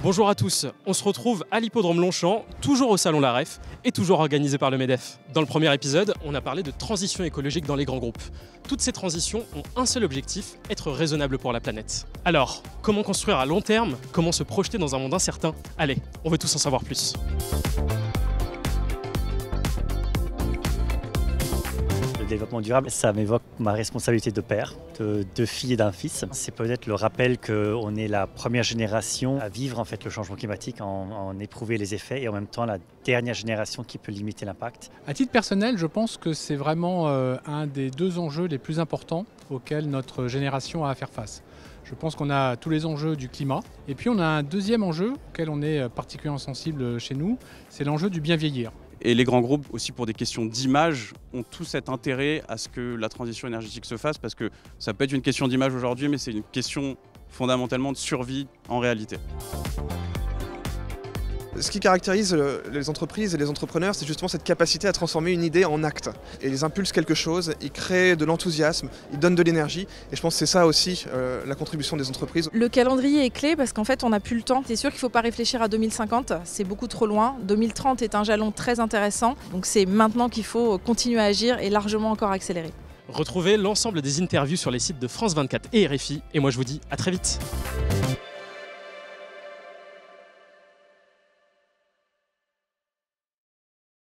Bonjour à tous, on se retrouve à l'hippodrome Longchamp, toujours au salon La Ref et toujours organisé par le MEDEF. Dans le premier épisode, on a parlé de transition écologique dans les grands groupes. Toutes ces transitions ont un seul objectif, être raisonnables pour la planète. Alors, comment construire à long terme? Comment se projeter dans un monde incertain? Allez, on veut tous en savoir plus. Le développement durable, ça m'évoque ma responsabilité de père, de deux filles et d'un fils. C'est peut-être le rappel qu'on est la première génération à vivre en fait le changement climatique, en éprouver les effets, et en même temps la dernière génération qui peut limiter l'impact. À titre personnel, je pense que c'est vraiment un des deux enjeux les plus importants auxquels notre génération a à faire face. Je pense qu'on a tous les enjeux du climat. Et puis on a un deuxième enjeu auquel on est particulièrement sensible chez nous, c'est l'enjeu du bien vieillir. Et les grands groupes, aussi pour des questions d'image, ont tous cet intérêt à ce que la transition énergétique se fasse, parce que ça peut être une question d'image aujourd'hui, mais c'est une question fondamentalement de survie en réalité. Ce qui caractérise les entreprises et les entrepreneurs, c'est justement cette capacité à transformer une idée en acte. Et ils impulsent quelque chose, ils créent de l'enthousiasme, ils donnent de l'énergie. Et je pense que c'est ça aussi la contribution des entreprises. Le calendrier est clé parce qu'en fait on n'a plus le temps. C'est sûr qu'il ne faut pas réfléchir à 2050, c'est beaucoup trop loin. 2030 est un jalon très intéressant, donc c'est maintenant qu'il faut continuer à agir et largement encore accélérer. Retrouvez l'ensemble des interviews sur les sites de France 24 et RFI, et moi je vous dis à très vite.